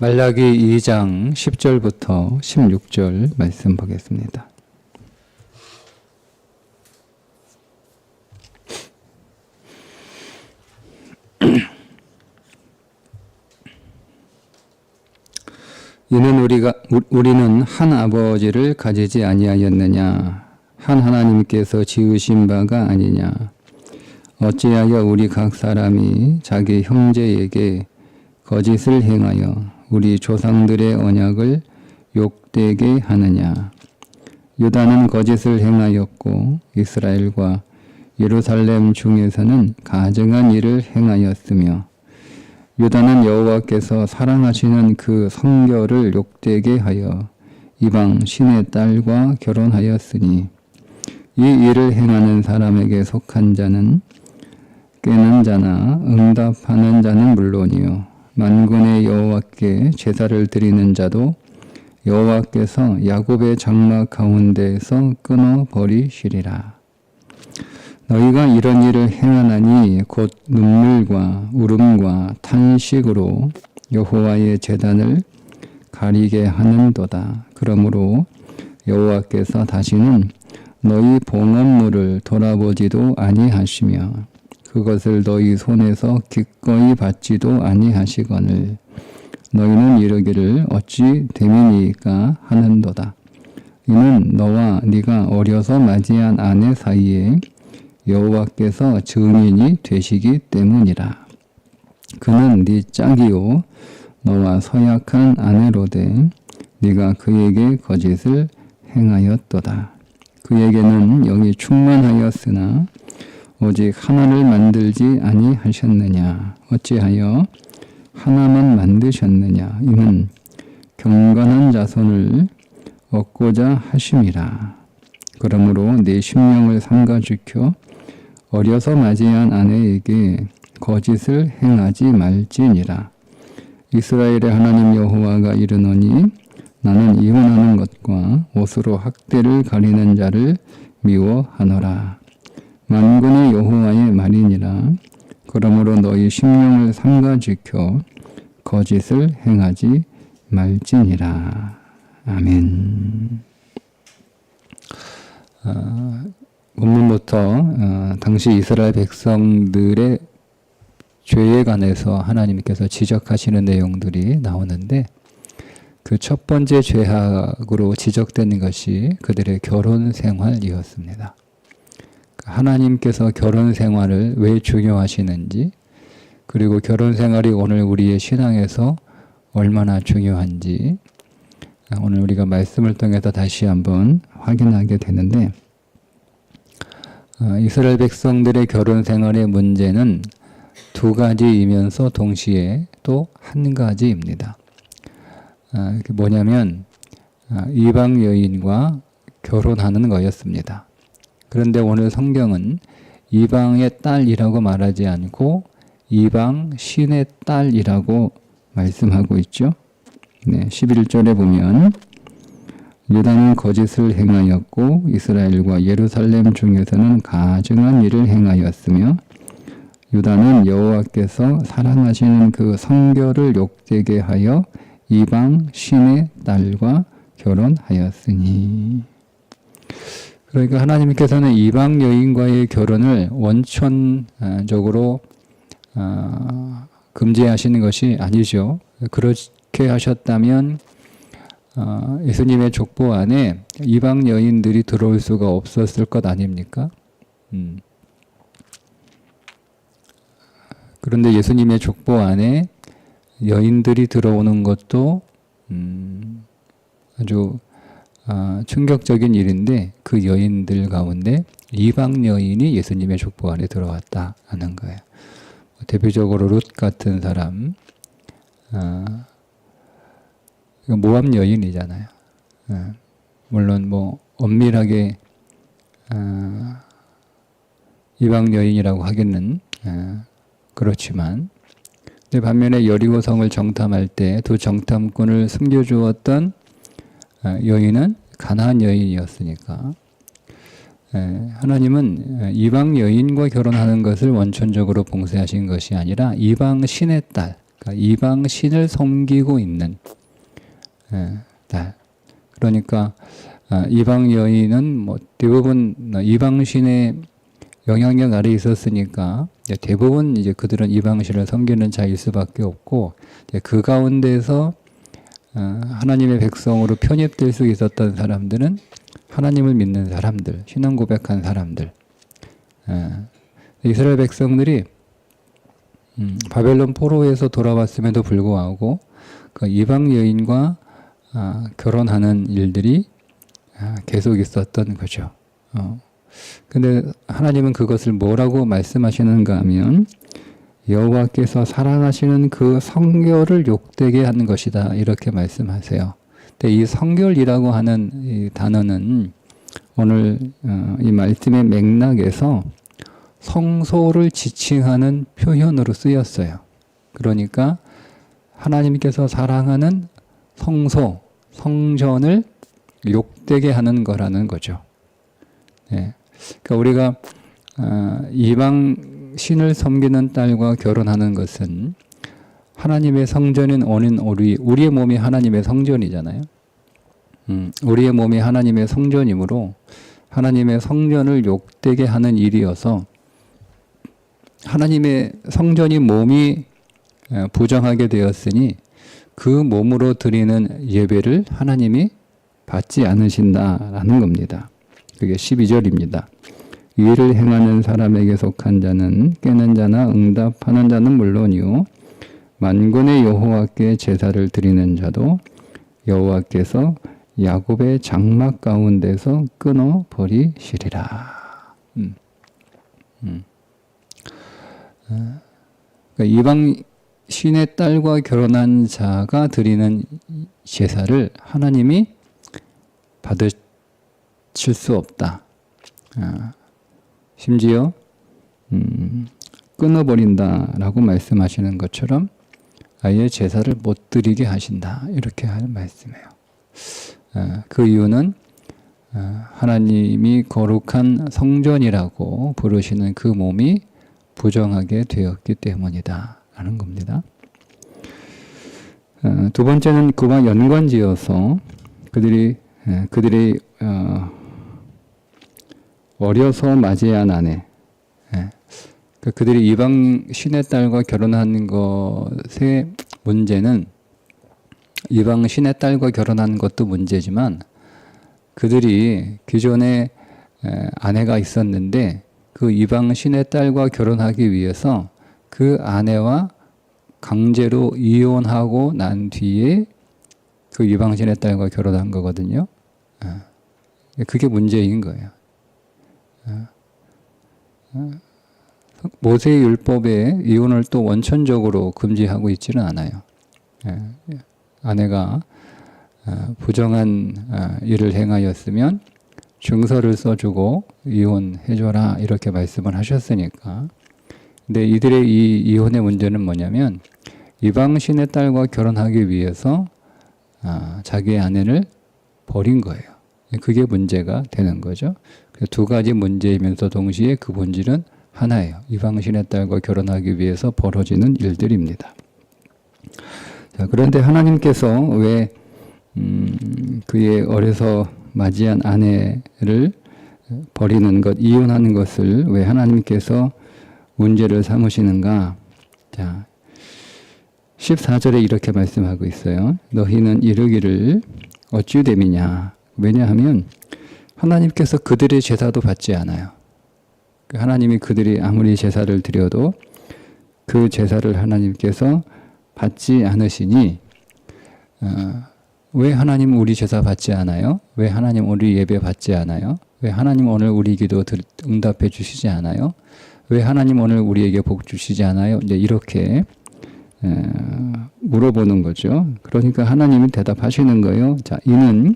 말라기 2장 10절부터 16절 말씀 보겠습니다. 이는 우리는 한 아버지를 가지지 아니하였느냐? 한 하나님께서 지으신 바가 아니냐? 어찌하여 우리 각 사람이 자기 형제에게 거짓을 행하여 우리 조상들의 언약을 욕되게 하느냐? 유다는 거짓을 행하였고 이스라엘과 예루살렘 중에서는 가증한 일을 행하였으며 유다는 여호와께서 사랑하시는 그 성결을 욕되게 하여 이방 신의 딸과 결혼하였으니 이 일을 행하는 사람에게 속한 자는 깨는 자나 응답하는 자는 물론이요 만군의 여호와께 제사를 드리는 자도 여호와께서 야곱의 장막 가운데에서 끊어버리시리라. 너희가 이런 일을 행하나니 곧 눈물과 울음과 탄식으로 여호와의 제단을 가리게 하는도다. 그러므로 여호와께서 다시는 너희 봉헌물을 돌아보지도 아니하시며 그것을 너희 손에서 기꺼이 받지도 아니하시거늘 너희는 이르기를 어찌 됨이니까 하는도다. 이는 너와 네가 어려서 맞이한 아내 사이에 여호와께서 증인이 되시기 때문이라. 그는 네 짝이요 너와 서약한 아내로되 네가 그에게 거짓을 행하였도다. 그에게는 영이 충만하였으나 오직 하나를 만들지 아니하셨느냐? 어찌하여 하나만 만드셨느냐? 이는 경건한 자손을 얻고자 하심이라. 그러므로 네 심령을 삼가주켜 어려서 맞이한 아내에게 거짓을 행하지 말지니라. 이스라엘의 하나님 여호와가 이르노니 나는 이혼하는 것과 옷으로 학대를 가리는 자를 미워하노라. 만군의 여호와의 말이니라. 그러므로 너희 심령을 삼가지켜 거짓을 행하지 말지니라. 아멘. 본문부터 당시 이스라엘 백성들의 죄에 관해서 하나님께서 지적하시는 내용들이 나오는데 그 첫 번째 죄악으로 지적되는 것이 그들의 결혼 생활이었습니다. 하나님께서 결혼 생활을 왜 중요하시는지 그리고 결혼 생활이 오늘 우리의 신앙에서 얼마나 중요한지 오늘 우리가 말씀을 통해서 다시 한번 확인하게 되는데 이스라엘 백성들의 결혼 생활의 문제는 두 가지이면서 동시에 또 한 가지입니다. 그게 뭐냐면 이방 여인과 결혼하는 거였습니다. 그런데 오늘 성경은 이방의 딸이라고 말하지 않고 이방 신의 딸이라고 말씀하고 있죠. 네, 11절에 보면 유다는 거짓을 행하였고 이스라엘과 예루살렘 중에서는 가증한 일을 행하였으며 유다는 여호와께서 사랑하시는 그 성결을 욕되게 하여 이방 신의 딸과 결혼하였으니. 그러니까 하나님께서는 이방 여인과의 결혼을 원천적으로 금지하시는 것이 아니죠. 그렇게 하셨다면 예수님의 족보 안에 이방 여인들이 들어올 수가 없었을 것 아닙니까? 그런데 예수님의 족보 안에 여인들이 들어오는 것도 아주 충격적인 일인데 그 여인들 가운데 이방 여인이 예수님의 족보 안에 들어왔다 하는 거예요. 대표적으로 룻 같은 사람, 모압 여인이잖아요. 물론 뭐 엄밀하게 이방 여인이라고 하기는 그렇지만 근데 반면에 여리고 성을 정탐할 때 두 정탐꾼을 숨겨주었던 여인은 가나안 여인이었으니까 하나님은 이방 여인과 결혼하는 것을 원천적으로 봉쇄하신 것이 아니라 이방 신의 딸, 그러니까 이방 신을 섬기고 있는 딸. 그러니까 이방 여인은 뭐 대부분 이방 신의 영향력 아래 있었으니까 대부분 이제 그들은 이방 신을 섬기는 자일 수밖에 없고 그 가운데서 하나님의 백성으로 편입될 수 있었던 사람들은 하나님을 믿는 사람들, 신앙 고백한 사람들. 이스라엘 백성들이 바벨론 포로에서 돌아왔음에도 불구하고 그 이방 여인과 결혼하는 일들이 계속 있었던 거죠. 근데 하나님은 그것을 뭐라고 말씀하시는가 하면 여호와께서 사랑하시는 그 성결을 욕되게 하는 것이다 이렇게 말씀하세요. 근데 이 성결이라고 하는 이 단어는 오늘 이 말씀의 맥락에서 성소를 지칭하는 표현으로 쓰였어요. 그러니까 하나님께서 사랑하는 성소, 성전을 욕되게 하는 거라는 거죠. 네. 그러니까 우리가 이방 신을 섬기는 딸과 결혼하는 것은 하나님의 성전인 우리의 몸이 하나님의 성전이잖아요. 우리의 몸이 하나님의 성전이므로 하나님의 성전을 욕되게 하는 일이어서 하나님의 성전이 몸이 부정하게 되었으니 그 몸으로 드리는 예배를 하나님이 받지 않으신다라는 겁니다. 그게 12절입니다. 의를 행하는 사람에게 속한 자는 깨는 자나 응답하는 자는 물론이요 만군의 여호와께 제사를 드리는 자도 여호와께서 야곱의 장막 가운데서 끊어 버리시리라. 그러니까 이방 신의 딸과 결혼한 자가 드리는 제사를 하나님이 받으실 수 없다. 심지어 끊어버린다라고 말씀하시는 것처럼 아예 제사를 못 드리게 하신다. 이렇게 하는 말씀이에요. 그 이유는 하나님이 거룩한 성전이라고 부르시는 그 몸이 부정하게 되었기 때문이다. 라는 겁니다. 두 번째는 그와 연관지어서 그들이 어려서 맞이한 아내, 그들이 이방 신의 딸과 결혼한 것의 문제는 이방 신의 딸과 결혼한 것도 문제지만 그들이 기존에 아내가 있었는데 그 이방 신의 딸과 결혼하기 위해서 그 아내와 강제로 이혼하고 난 뒤에 그 이방 신의 딸과 결혼한 거거든요. 그게 문제인 거예요. 모세의 율법에 이혼을 또 원천적으로 금지하고 있지는 않아요. 아내가 부정한 일을 행하였으면 증서를 써주고 이혼해줘라 이렇게 말씀을 하셨으니까. 근데 이들의 이 이혼의 문제는 뭐냐면 이방신의 딸과 결혼하기 위해서 자기의 아내를 버린 거예요. 그게 문제가 되는 거죠. 두 가지 문제이면서 동시에 그 본질은 하나예요. 이방신의 딸과 결혼하기 위해서 벌어지는 일들입니다. 자, 그런데 하나님께서 왜 그의 어려서 맞이한 아내를 버리는 것, 이혼하는 것을 왜 하나님께서 문제를 삼으시는가? 자, 14절에 이렇게 말씀하고 있어요. 너희는 이르기를 어찌 됨이냐? 왜냐하면 하나님께서 그들의 제사도 받지 않아요. 하나님이 그들이 아무리 제사를 드려도 그 제사를 하나님께서 받지 않으시니 왜 하나님 우리 제사 받지 않아요? 왜 하나님 우리 예배 받지 않아요? 왜 하나님 오늘 우리 기도 응답해 주시지 않아요? 왜 하나님 오늘 우리에게 복 주시지 않아요? 이제 이렇게 물어보는 거죠. 그러니까 하나님이 대답하시는 거예요. 자, 이는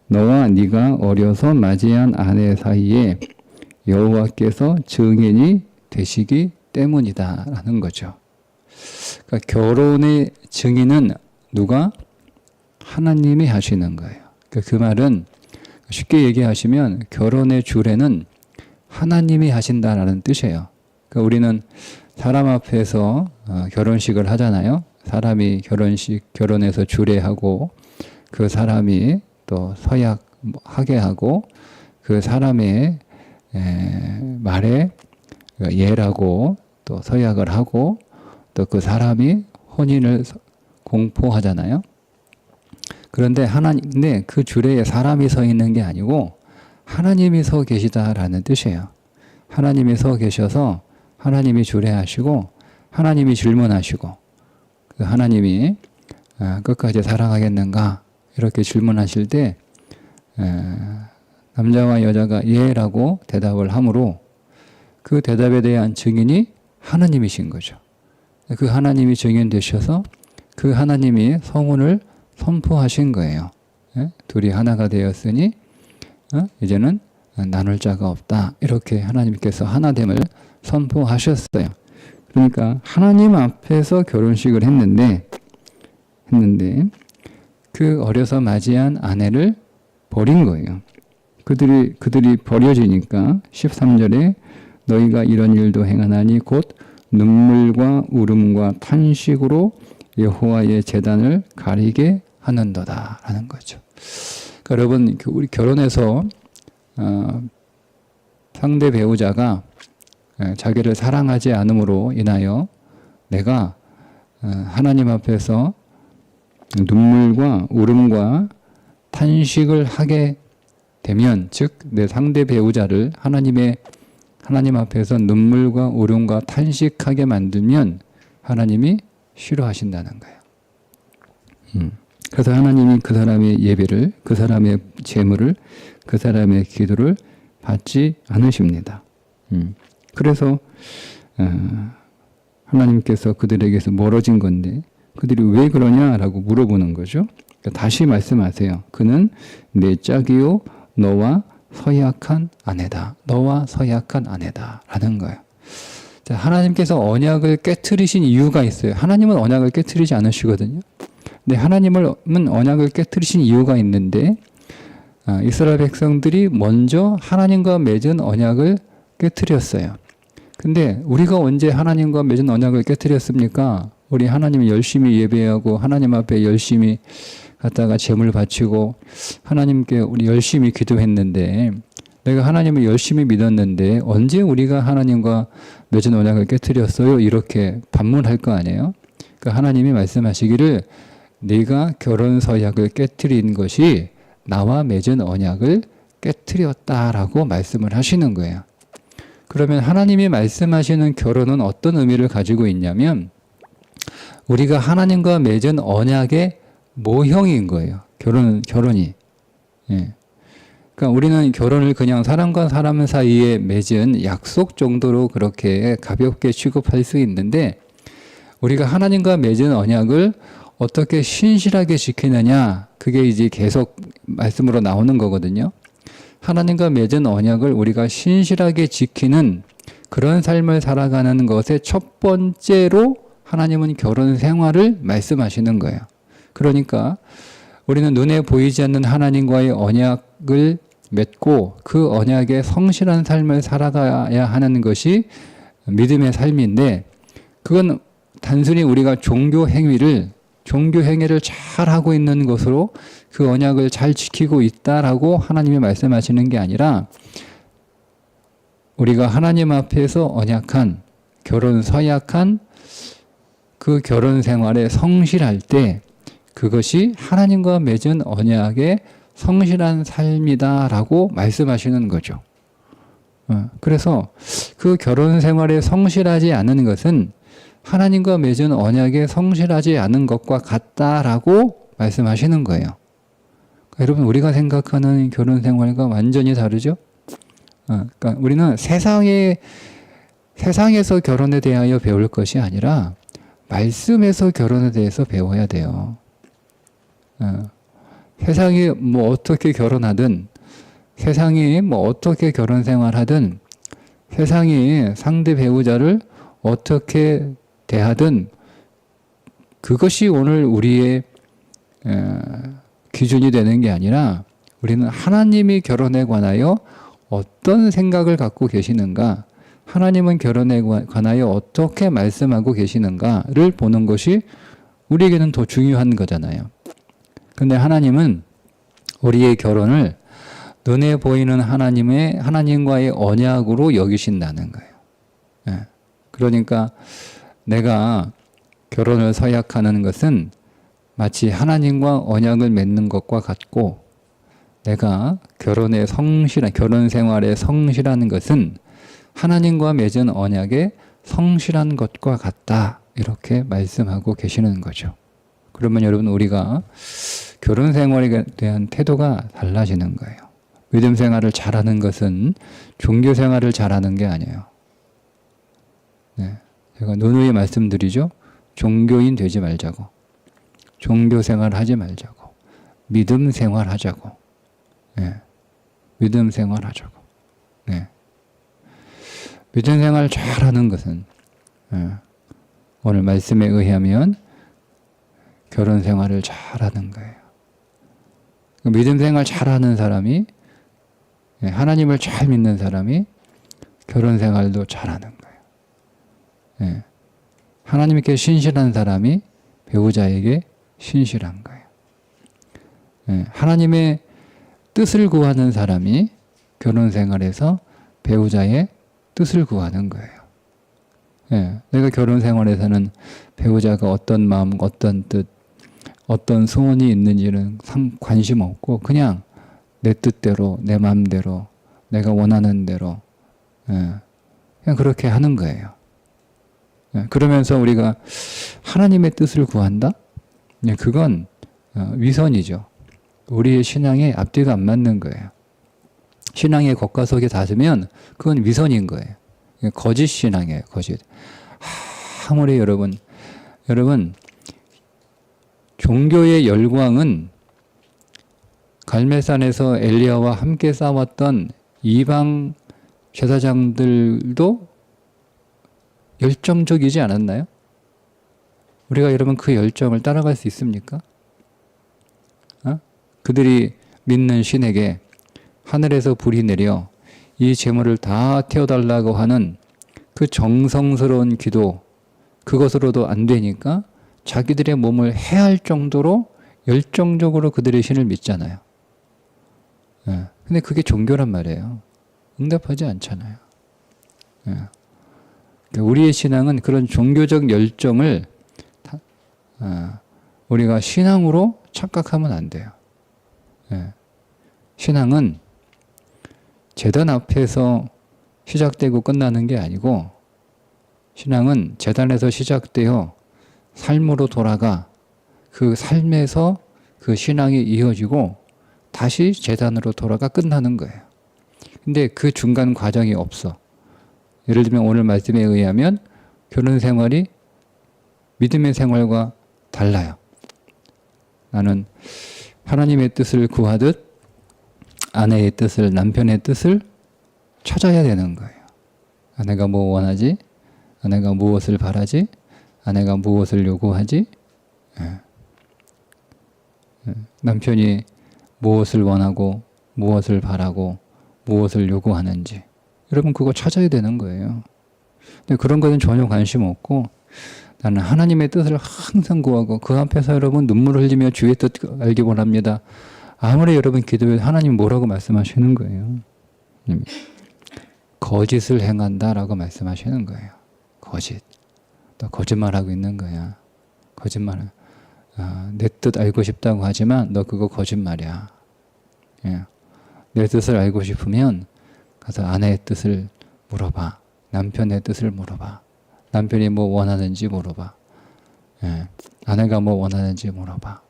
너와 네가 어려서 맞이한 아내 사이에 여호와께서 증인이 되시기 때문이다라는 거죠. 그러니까 결혼의 증인은 누가? 하나님이 하시는 거예요. 그러니까 그 말은 쉽게 얘기하시면 결혼의 주례는 하나님이 하신다라는 뜻이에요. 그러니까 우리는 사람 앞에서 결혼식을 하잖아요. 사람이 결혼해서 주례하고 그 사람이 또 서약하게 하고 그 사람의 말에 예라고 또 서약을 하고 또 그 사람이 혼인을 공포하잖아요. 그런데 근데 그 주례에 사람이 서 있는 게 아니고 하나님이 서 계시다라는 뜻이에요. 하나님이 서 계셔서 하나님이 주례하시고 하나님이 질문하시고 그 하나님이 끝까지 사랑하겠는가 이렇게 질문하실 때 남자와 여자가 예라고 대답을 하므로 그 대답에 대한 증인이 하나님이신 거죠. 그 하나님이 증인 되셔서 그 하나님이 성혼을 선포하신 거예요. 둘이 하나가 되었으니 이제는 나눌 자가 없다. 이렇게 하나님께서 하나됨을 선포하셨어요. 그러니까 하나님 앞에서 결혼식을 했는데 그 어려서 맞이한 아내를 버린 거예요. 그들이 버려지니까 13절에 너희가 이런 일도 행하나니 곧 눈물과 울음과 탄식으로 여호와의 제단을 가리게 하는도다 라는 거죠. 그러니까 여러분 우리 결혼해서 상대 배우자가 자기를 사랑하지 않음으로 인하여 내가 하나님 앞에서 눈물과 울음과 탄식을 하게 되면 즉 내 상대 배우자를 하나님 앞에서 눈물과 울음과 탄식하게 만들면 하나님이 싫어하신다는 거예요. 그래서 하나님이 그 사람의 예배를, 그 사람의 제물을, 그 사람의 기도를 받지 않으십니다. 그래서 하나님께서 그들에게서 멀어진 건데 그들이 왜 그러냐라고 물어보는 거죠. 그러니까 다시 말씀하세요. 그는 내 짝이요 너와 서약한 아내다. 너와 서약한 아내다. 라는 거예요. 자, 하나님께서 언약을 깨트리신 이유가 있어요. 하나님은 언약을 깨트리지 않으시거든요. 근데 하나님은 언약을 깨트리신 이유가 있는데 이스라엘 백성들이 먼저 하나님과 맺은 언약을 깨트렸어요. 근데 우리가 언제 하나님과 맺은 언약을 깨트렸습니까? 우리 하나님 열심히 예배하고 하나님 앞에 열심히 갔다가 제물 바치고 하나님께 우리 열심히 기도했는데 내가 하나님을 열심히 믿었는데 언제 우리가 하나님과 맺은 언약을 깨트렸어요? 이렇게 반문할 거 아니에요? 그러니까 하나님이 말씀하시기를 네가 결혼 서약을 깨트린 것이 나와 맺은 언약을 깨트렸다라고 말씀을 하시는 거예요. 그러면 하나님이 말씀하시는 결혼은 어떤 의미를 가지고 있냐면 우리가 하나님과 맺은 언약의 모형인 거예요. 결혼이. 예. 그러니까 우리는 결혼을 그냥 사람과 사람 사이에 맺은 약속 정도로 그렇게 가볍게 취급할 수 있는데 우리가 하나님과 맺은 언약을 어떻게 신실하게 지키느냐 그게 이제 계속 말씀으로 나오는 거거든요. 하나님과 맺은 언약을 우리가 신실하게 지키는 그런 삶을 살아가는 것의 첫 번째로 하나님은 결혼 생활을 말씀하시는 거예요. 그러니까 우리는 눈에 보이지 않는 하나님과의 언약을 맺고 그 언약에 성실한 삶을 살아가야 하는 것이 믿음의 삶인데 그건 단순히 우리가 종교 행위를 잘 하고 있는 것으로 그 언약을 잘 지키고 있다라고 하나님이 말씀하시는 게 아니라 우리가 하나님 앞에서 언약한 결혼 서약한 그 결혼 생활에 성실할 때 그것이 하나님과 맺은 언약의 성실한 삶이다라고 말씀하시는 거죠. 그래서 그 결혼 생활에 성실하지 않은 것은 하나님과 맺은 언약에 성실하지 않은 것과 같다라고 말씀하시는 거예요. 그러니까 여러분 우리가 생각하는 결혼 생활과 완전히 다르죠? 그러니까 우리는 세상에서 결혼에 대하여 배울 것이 아니라 말씀에서 결혼에 대해서 배워야 돼요. 세상이 뭐 어떻게 결혼하든 세상이 뭐 어떻게 결혼 생활하든 세상이 상대 배우자를 어떻게 대하든 그것이 오늘 우리의 기준이 되는 게 아니라 우리는 하나님이 결혼에 관하여 어떤 생각을 갖고 계시는가 하나님은 결혼에 관하여 어떻게 말씀하고 계시는가를 보는 것이 우리에게는 더 중요한 거잖아요. 근데 하나님은 우리의 결혼을 눈에 보이는 하나님과의 언약으로 여기신다는 거예요. 예. 그러니까 내가 결혼을 서약하는 것은 마치 하나님과 언약을 맺는 것과 같고, 내가 결혼 생활에 성실한 것은 하나님과 맺은 언약에 성실한 것과 같다. 이렇게 말씀하고 계시는 거죠. 그러면 여러분, 우리가 결혼 생활에 대한 태도가 달라지는 거예요. 믿음 생활을 잘하는 것은 종교 생활을 잘하는 게 아니에요. 네. 제가 누누이 말씀드리죠. 종교인 되지 말자고. 종교 생활 하지 말자고. 믿음 생활 하자고. 네. 믿음 생활 하자고. 네. 믿음 생활 잘하는 것은 오늘 말씀에 의하면 결혼 생활을 잘하는 거예요. 믿음 생활 잘하는 사람이, 하나님을 잘 믿는 사람이 결혼 생활도 잘하는 거예요. 하나님께 신실한 사람이 배우자에게 신실한 거예요. 하나님의 뜻을 구하는 사람이 결혼 생활에서 배우자의 뜻을 구하는 거예요. 내가 결혼 생활에서는 배우자가 어떤 마음, 어떤 뜻, 어떤 소원이 있는지는 관심 없고 그냥 내 뜻대로, 내 마음대로, 내가 원하는 대로 그냥 그렇게 하는 거예요. 그러면서 우리가 하나님의 뜻을 구한다? 그건 위선이죠. 우리의 신앙에 앞뒤가 안 맞는 거예요. 신앙의 겉과 속이 다르면 그건 위선인 거예요. 거짓 신앙이에요. 거짓. 아무리 여러분 종교의 열광은 갈멜산에서 엘리야와 함께 싸웠던 이방 제사장들도 열정적이지 않았나요? 우리가 여러분 그 열정을 따라갈 수 있습니까? 그들이 믿는 신에게 하늘에서 불이 내려 이 제물을 다 태워달라고 하는 그 정성스러운 기도, 그것으로도 안 되니까 자기들의 몸을 해할 정도로 열정적으로 그들의 신을 믿잖아요. 근데 그게 종교란 말이에요. 응답하지 않잖아요. 우리의 신앙은 그런 종교적 열정을 우리가 신앙으로 착각하면 안 돼요. 신앙은 제단 앞에서 시작되고 끝나는 게 아니고, 신앙은 제단에서 시작되어 삶으로 돌아가 그 삶에서 그 신앙이 이어지고 다시 제단으로 돌아가 끝나는 거예요. 근데 그 중간 과정이 없어. 예를 들면 오늘 말씀에 의하면 결혼 생활이 믿음의 생활과 달라요. 나는 하나님의 뜻을 구하듯 아내의 뜻을, 남편의 뜻을 찾아야 되는 거예요. 아내가 뭐 원하지? 아내가 무엇을 바라지? 아내가 무엇을 요구하지? 남편이 무엇을 원하고 무엇을 바라고 무엇을 요구하는지, 여러분 그거 찾아야 되는 거예요. 근데 그런 거는 전혀 관심 없고 나는 하나님의 뜻을 항상 구하고 그 앞에서 여러분 눈물을 흘리며 주의 뜻 알기 원합니다. 아무리 여러분 기도해 하나님 뭐라고 말씀하시는 거예요? 거짓을 행한다라고 말씀하시는 거예요. 거짓. 너 거짓말하고 있는 거야. 거짓말. 내 뜻 알고 싶다고 하지만 너 그거 거짓말이야. 내 뜻을 알고 싶으면 가서 아내의 뜻을 물어봐. 남편의 뜻을 물어봐. 남편이 뭐 원하는지 물어봐. 아내가 뭐 원하는지 물어봐.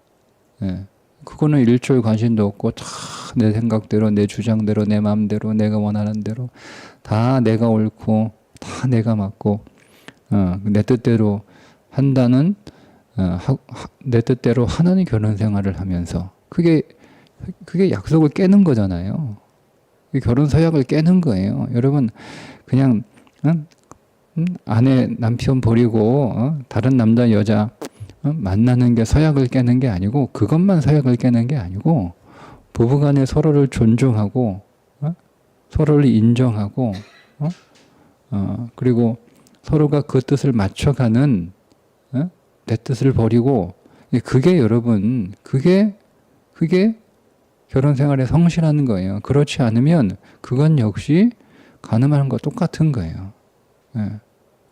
그거는 일초의 관심도 없고 다 내 생각대로, 내 주장대로, 내 마음대로, 내가 원하는 대로 다 내가 옳고 다 내가 맞고 내 뜻대로 한다는 내 뜻대로 하는 결혼 생활을 하면서 그게 약속을 깨는 거잖아요. 결혼 서약을 깨는 거예요. 여러분 그냥 아내 남편 버리고 다른 남자 여자 만나는 게 서약을 깨는 게 아니고, 그것만 서약을 깨는 게 아니고 부부간에 서로를 존중하고 서로를 인정하고 그리고 서로가 그 뜻을 맞춰가는 내 뜻을 버리고 그게 여러분 그게 결혼 생활에 성실하는 거예요. 그렇지 않으면 그건 역시 간음하는 거 똑같은 거예요. 예.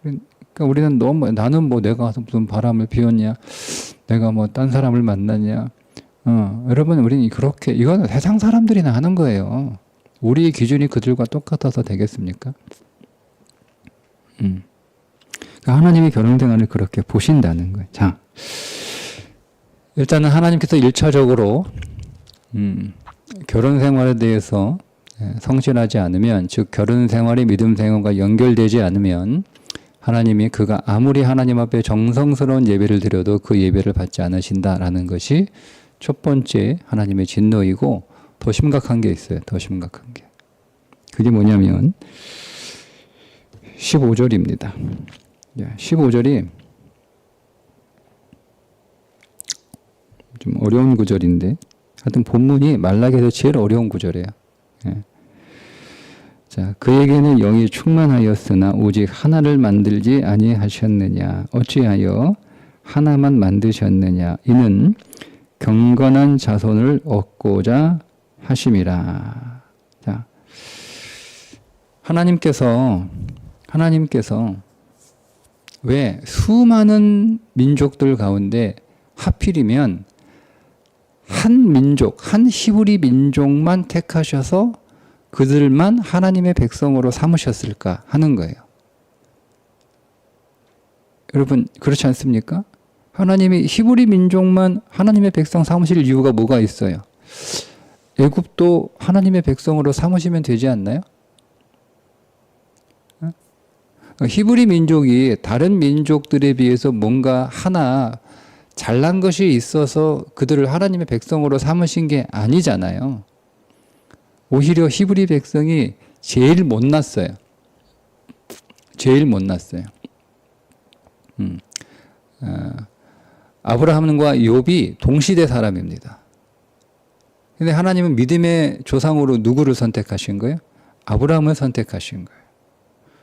그러니까 우리는 너무 나는 뭐 내가 무슨 바람을 피웠냐, 내가 뭐 딴 사람을 만났냐. 여러분 우리는 그렇게 이건 세상 사람들이나 하는 거예요. 우리의 기준이 그들과 똑같아서 되겠습니까? 그러니까 하나님이 결혼 생활을 그렇게 보신다는 거예요. 자, 일단은 하나님께서 1차적으로 결혼 생활에 대해서 성실하지 않으면, 즉 결혼 생활이 믿음 생활과 연결되지 않으면 하나님이 그가 아무리 하나님 앞에 정성스러운 예배를 드려도 그 예배를 받지 않으신다라는 것이 첫 번째 하나님의 진노이고, 더 심각한 게 있어요. 더 심각한 게. 그게 뭐냐면 15절입니다. 15절이 좀 어려운 구절인데, 하여튼 본문이 말라기에서 제일 어려운 구절이에요. 예. 자, 그에게는 영이 충만하였으나 오직 하나를 만들지 아니하셨느냐? 어찌하여 하나만 만드셨느냐? 이는 경건한 자손을 얻고자 하심이라. 자, 하나님께서 왜 수많은 민족들 가운데 하필이면 한 민족, 한 히브리 민족만 택하셔서 그들만 하나님의 백성으로 삼으셨을까 하는 거예요. 여러분 그렇지 않습니까? 하나님이 히브리 민족만 하나님의 백성 삼으실 이유가 뭐가 있어요? 애굽도 하나님의 백성으로 삼으시면 되지 않나요? 히브리 민족이 다른 민족들에 비해서 뭔가 하나 잘난 것이 있어서 그들을 하나님의 백성으로 삼으신 게 아니잖아요. 오히려 히브리 백성이 제일 못났어요. 제일 못났어요. 아브라함과 욥이 동시대 사람입니다. 근데 하나님은 믿음의 조상으로 누구를 선택하신 거예요? 아브라함을 선택하신 거예요.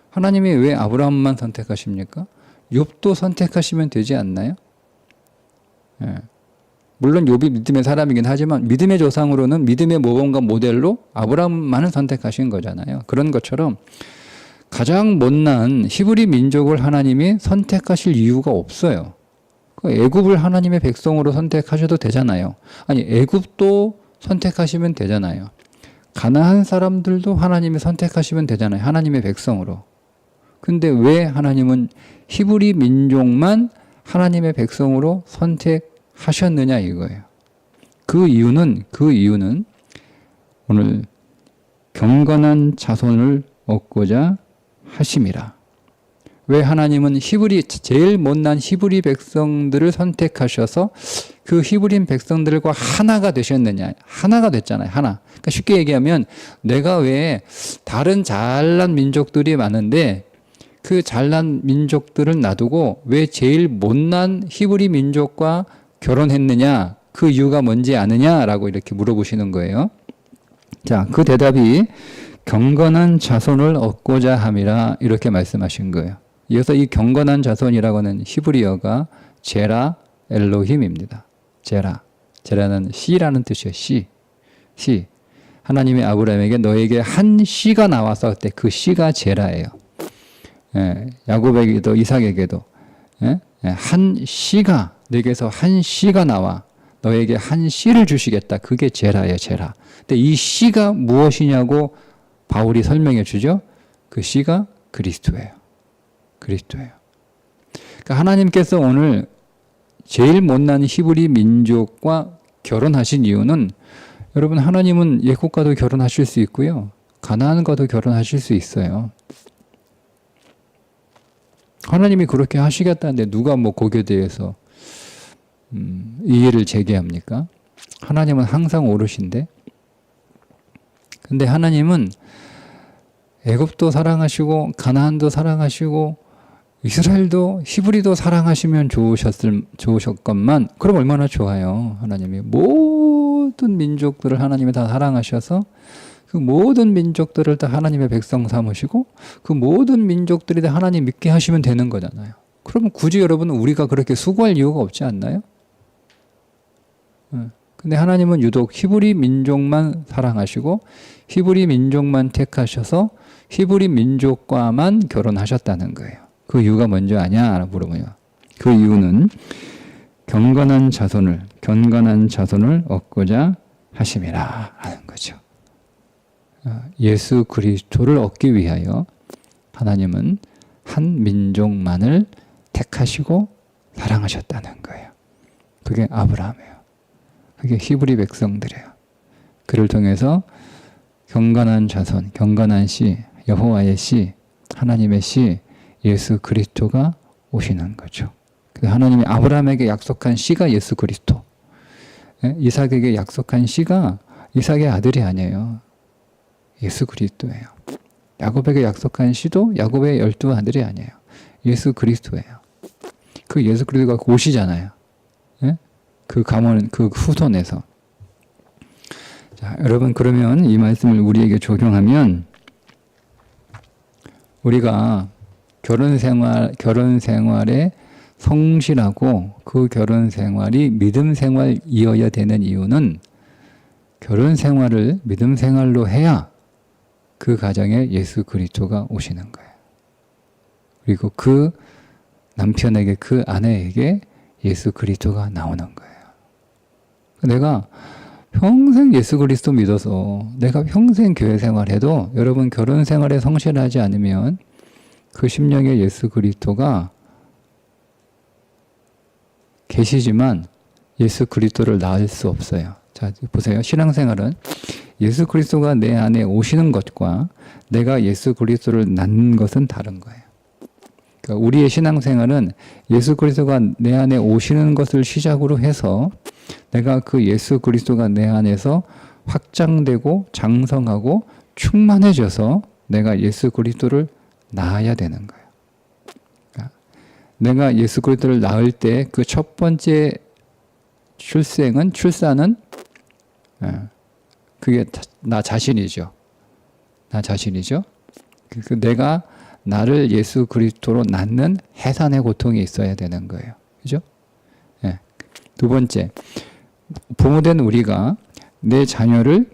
하나님이 왜 아브라함만 선택하십니까? 욥도 선택하시면 되지 않나요? 예. 물론 욥이 믿음의 사람이긴 하지만 믿음의 조상으로는 믿음의 모범과 모델로 아브라함만을 선택하신 거잖아요. 그런 것처럼 가장 못난 히브리 민족을 하나님이 선택하실 이유가 없어요. 애굽을 하나님의 백성으로 선택하셔도 되잖아요. 아니 애굽도 선택하시면 되잖아요. 가나안 사람들도 하나님이 선택하시면 되잖아요. 하나님의 백성으로. 근데 왜 하나님은 히브리 민족만 하나님의 백성으로 선택하셨느냐 이거예요. 그 이유는 오늘 경건한 자손을 얻고자 하심이라. 왜 하나님은 제일 못난 히브리 백성들을 선택하셔서 그 히브리 백성들과 하나가 되셨느냐. 하나가 됐잖아요. 하나. 그러니까 쉽게 얘기하면 내가 왜 다른 잘난 민족들이 많은데 그 잘난 민족들을 놔두고 왜 제일 못난 히브리 민족과 결혼했느냐, 그 이유가 뭔지 아느냐라고 이렇게 물어보시는 거예요. 자, 그 대답이 경건한 자손을 얻고자 함이라 이렇게 말씀하신 거예요. 이어서 이 경건한 자손이라고 하는 히브리어가 제라 엘로힘입니다. 제라는 씨라는 뜻이에요. 씨. 하나님이 아브라함에게 너에게 한 씨가 나와서 그때 그 씨가 제라예요. 예, 야곱에게도 이삭에게도 한 씨가 내게서 한 씨가 나와 너에게 한 씨를 주시겠다. 그게 제라예요. 제라. 근데 이 씨가 무엇이냐고 바울이 설명해 주죠. 그 씨가 그리스도예요. 그러니까 하나님께서 오늘 제일 못난 히브리 민족과 결혼하신 이유는, 여러분 하나님은 예굽과도 결혼하실 수 있고요. 가나안과도 결혼하실 수 있어요. 하나님이 그렇게 하시겠다는데 누가 뭐 거기에 대해서 이의를 제기합니까? 하나님은 항상 옳으신데. 근데 하나님은 애굽도 사랑하시고 가나안도 사랑하시고 이스라엘도 히브리도 사랑하시면 좋으셨건만, 그럼 얼마나 좋아요. 하나님이 모든 민족들을 하나님이 다 사랑하셔서 그 모든 민족들을 다 하나님의 백성 삼으시고 그 모든 민족들이 다 하나님 믿게 하시면 되는 거잖아요. 그러면 굳이 여러분은 우리가 그렇게 수고할 이유가 없지 않나요? 근데 하나님은 유독 히브리 민족만 사랑하시고 히브리 민족만 택하셔서 히브리 민족과만 결혼하셨다는 거예요. 그 이유가 뭔지 아냐? 물어보면 그 이유는 경건한 자손을 얻고자 하심이라 하는 거죠. 예수 그리스도를 얻기 위하여 하나님은 한 민족만을 택하시고 사랑하셨다는 거예요. 그게 아브라함이에요. 그게 히브리 백성들이에요. 그를 통해서 경건한 자손, 경건한 씨, 여호와의 씨, 하나님의 씨, 예수 그리스도가 오시는 거죠. 하나님이 아브라함에게 약속한 씨가 예수 그리스도, 이삭에게 약속한 씨가 이삭의 아들이 아니에요. 예수 그리스도예요. 야곱에게 약속한 씨도 야곱의 12 아들이 아니에요. 예수 그리스도예요. 그 예수 그리스도가 오시잖아요. 그 가문, 그 후손에서. 자, 여러분 그러면 이 말씀을 우리에게 적용하면 우리가 결혼 생활에 성실하고 그 결혼 생활이 믿음 생활이어야 되는 이유는 결혼 생활을 믿음 생활로 해야 그 가정에 예수 그리스도가 오시는 거예요. 그리고 그 남편에게, 그 아내에게 예수 그리스도가 나오는 거예요. 내가 평생 예수 그리스도 믿어서 내가 평생 교회 생활해도 여러분 결혼 생활에 성실하지 않으면 그 심령의 예수 그리스도가 계시지만 예수 그리스도를 낳을 수 없어요. 자, 보세요. 신앙생활은 예수 그리스도가 내 안에 오시는 것과 내가 예수 그리스도를 낳는 것은 다른 거예요. 그러니까 우리의 신앙생활은 예수 그리스도가 내 안에 오시는 것을 시작으로 해서 내가 그 예수 그리스도가 내 안에서 확장되고 장성하고 충만해져서 내가 예수 그리스도를 낳아야 되는 거예요. 그러니까 내가 예수 그리스도를 낳을 때 그 첫 번째 출산은 그게 나 자신이죠. 나 자신이죠. 내가 나를 예수 그리스도로 낳는 해산의 고통이 있어야 되는 거예요. 그죠? 네. 두 번째, 부모된 우리가 내 자녀를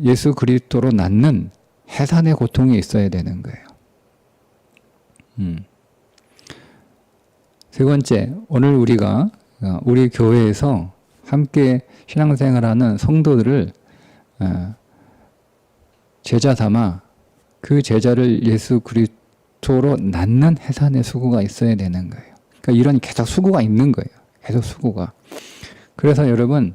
예수 그리스도로 낳는 해산의 고통이 있어야 되는 거예요. 세 번째, 오늘 우리가 우리 교회에서 함께 신앙생활하는 성도들을 제자 삼아 그 제자를 예수 그리스도로 낳는 해산의 수고가 있어야 되는 거예요. 그러니까 이런 계속 수고가 있는 거예요. 계속 수고가. 그래서 여러분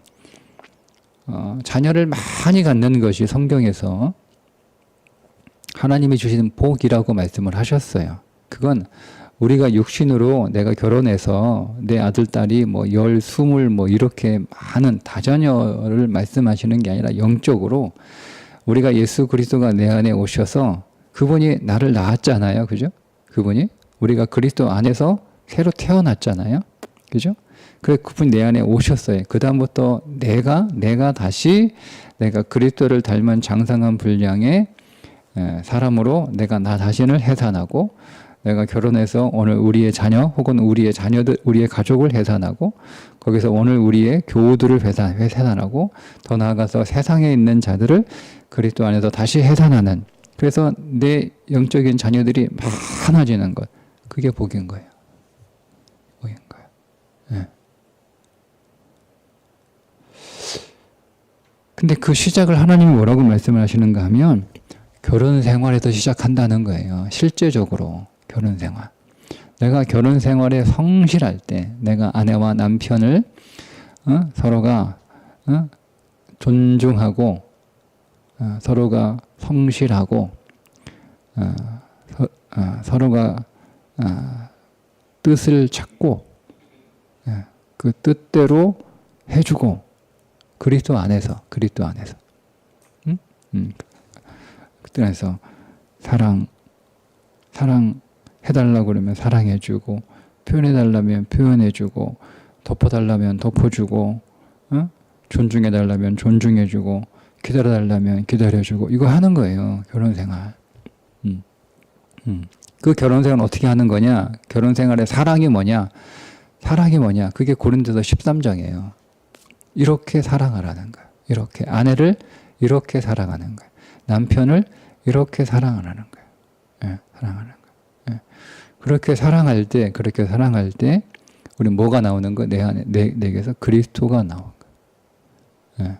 자녀를 많이 갖는 것이 성경에서 하나님이 주시는 복이라고 말씀을 하셨어요. 그건 우리가 육신으로 내가 결혼해서 내 아들, 딸이 뭐 10, 20 뭐 이렇게 많은 다자녀를 말씀하시는 게 아니라 영적으로 우리가 예수 그리스도가 내 안에 오셔서 그분이 나를 낳았잖아요. 그죠? 그분이 우리가 그리스도 안에서 새로 태어났잖아요. 그죠? 그래서 그분이 내 안에 오셨어요. 그 다음부터 내가 다시 내가 그리스도를 닮은 장성한 분량의 사람으로 내가 나 자신을 해산하고 내가 결혼해서 오늘 우리의 자녀 혹은 우리의 자녀들, 우리의 가족을 해산하고 거기서 오늘 우리의 교우들을 해산하고 더 나아가서 세상에 있는 자들을 그리스도 안에서 다시 해산하는, 그래서 내 영적인 자녀들이 많아지는 것, 그게 복인 거예요. 복인 거예요. 네. 근데 그 시작을 하나님이 뭐라고 말씀을 하시는가 하면 결혼 생활에서 시작한다는 거예요. 실제적으로 결혼 생활. 내가 결혼 생활에 성실할 때 내가 아내와 남편을 서로가 존중하고 서로가 성실하고 서로가 뜻을 찾고 그 뜻대로 해주고 그리스도 안에서 그래서 사랑 해달라고 그러면 사랑해주고, 표현해달라면 표현해주고, 덮어달라면 덮어주고, 존중해달라면 존중해주고, 기다려달라면 기다려주고, 이거 하는 거예요. 결혼생활. 그 결혼 생활 어떻게 하는 거냐? 결혼 생활의 사랑이 뭐냐? 사랑이 뭐냐? 그게 고린도서 13장이에요. 이렇게 사랑하라는 거예요. 이렇게 아내를 이렇게 사랑하는 거예요. 남편을 이렇게 사랑하라는 거예요. 예, 사랑하는 거예요. 예. 그렇게 사랑할 때 우리 뭐가 나오는 거예요? 내 안에 내게서 그리스도가 나온 거예요. 예.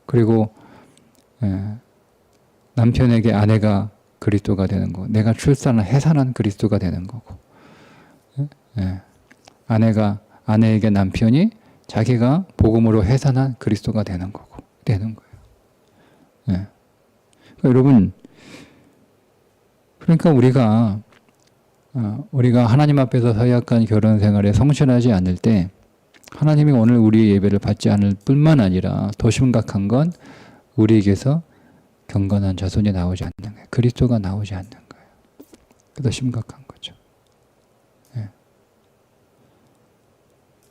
그리고 남편에게 아내가 그리스도가 되는 거고, 내가 출산을 해산한 그리스도가 되는 거고, 아내가 아내에게 남편이 자기가 복음으로 해산한 그리스도가 되는 거고, 되는 거예요. 그러니까 여러분, 그러니까 우리가 하나님 앞에서 서약한 결혼 생활에 성실하지 않을 때 하나님이 오늘 우리의 예배를 받지 않을 뿐만 아니라 더 심각한 건 우리에게서 경건한 자손이 나오지 않는 거예요. 그리스도가 나오지 않는 거예요. 더 심각한 거죠.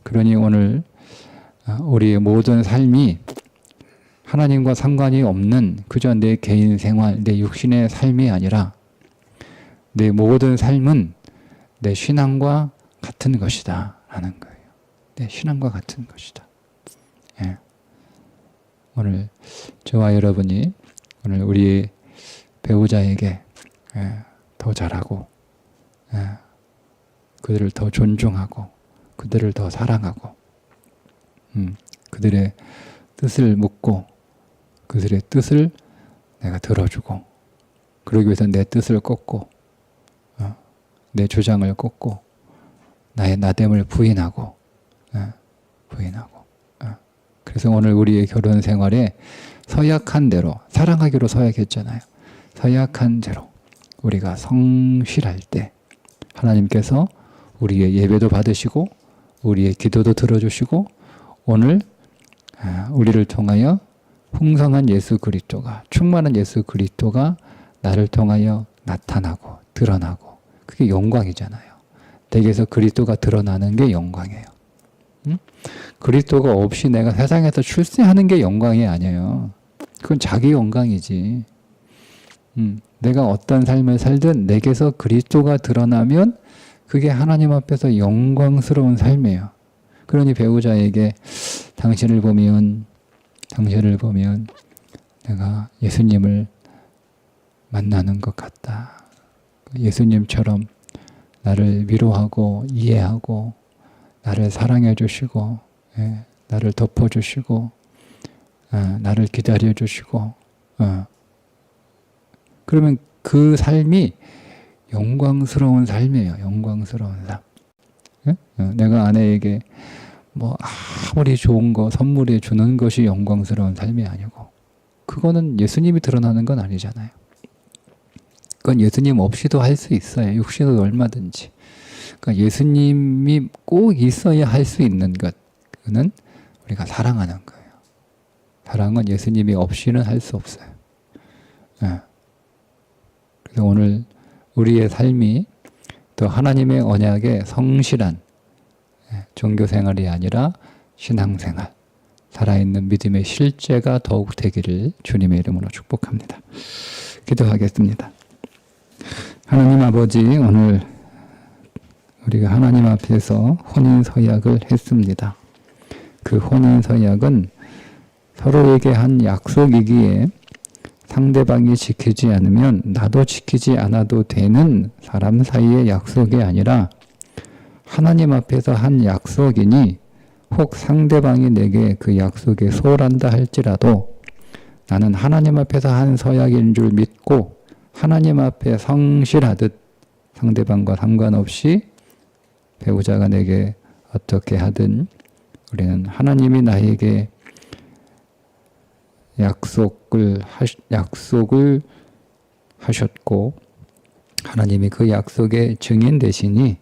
그러니 오늘 우리의 모든 삶이 하나님과 상관이 없는 그저 내 개인 생활, 내 육신의 삶이 아니라 내 모든 삶은 내 신앙과 같은 것이다 라는 거예요. 내 신앙과 같은 것이다. 오늘 저와 여러분이 오늘 우리 배우자에게 더 잘하고 그들을 더 존중하고 그들을 더 사랑하고 그들의 뜻을 묻고 그들의 뜻을 내가 들어주고 그러기 위해서 내 뜻을 꺾고 내 주장을 꺾고 나의 나됨을 부인하고 그래서 오늘 우리의 결혼 생활에 서약한 대로 사랑하기로 서약했잖아요. 서약한 대로 우리가 성실할 때 하나님께서 우리의 예배도 받으시고 우리의 기도도 들어주시고 오늘 우리를 통하여 풍성한 예수 그리스도가 충만한 예수 그리스도가 나를 통하여 나타나고 드러나고 그게 영광이잖아요. 내게서 그리스도가 드러나는 게 영광이에요. 그리스도가 없이 내가 세상에서 출세하는 게 영광이 아니에요. 그건 자기 영광이지. 내가 어떤 삶을 살든 내게서 그리스도가 드러나면 그게 하나님 앞에서 영광스러운 삶이에요. 그러니 배우자에게 당신을 보면 내가 예수님을 만나는 것 같다. 예수님처럼 나를 위로하고 이해하고 나를 사랑해 주시고 나를 덮어주시고 나를 기다려 주시고 그러면 그 삶이 영광스러운 삶이에요. 영광스러운 삶. 내가 아내에게 뭐 아무리 좋은 거 선물해 주는 것이 영광스러운 삶이 아니고 그거는 예수님이 드러나는 건 아니잖아요. 그건 예수님 없이도 할 수 있어요. 육신으로 얼마든지. 그러니까 예수님이 꼭 있어야 할 수 있는 것은 우리가 사랑하는 거예요. 사랑은 예수님이 없이는 할 수 없어요. 그래서 오늘 우리의 삶이 또 하나님의 언약에 성실한 종교생활이 아니라 신앙생활, 살아있는 믿음의 실제가 더욱 되기를 주님의 이름으로 축복합니다. 기도하겠습니다. 하나님 아버지, 오늘 우리가 하나님 앞에서 혼인서약을 했습니다. 그 혼인서약은 서로에게 한 약속이기에 상대방이 지키지 않으면 나도 지키지 않아도 되는 사람 사이의 약속이 아니라 하나님 앞에서 한 약속이니 혹 상대방이 내게 그 약속에 소홀한다 할지라도 나는 하나님 앞에서 한 서약인 줄 믿고 하나님 앞에 성실하듯 상대방과 상관없이 배우자가 내게 어떻게 하든 우리는 하나님이 나에게 약속을 하셨고 하나님이 그 약속의 증인 되시니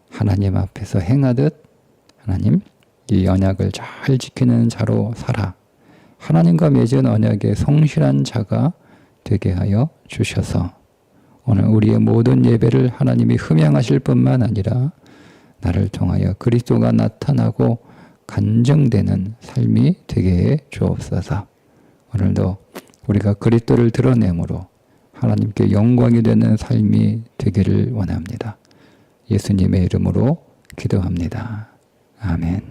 하나님 앞에서 행하듯 하나님 이 언약을 잘 지키는 자로 살아 하나님과 맺은 언약에 성실한 자가 되게 하여 주셔서 오늘 우리의 모든 예배를 하나님이 흠양하실 뿐만 아니라 나를 통하여 그리스도가 나타나고 간증되는 삶이 되게 해 주옵소서. 오늘도 우리가 그리스도를 드러내므로 하나님께 영광이 되는 삶이 되기를 원합니다. 예수님의 이름으로 기도합니다. 아멘.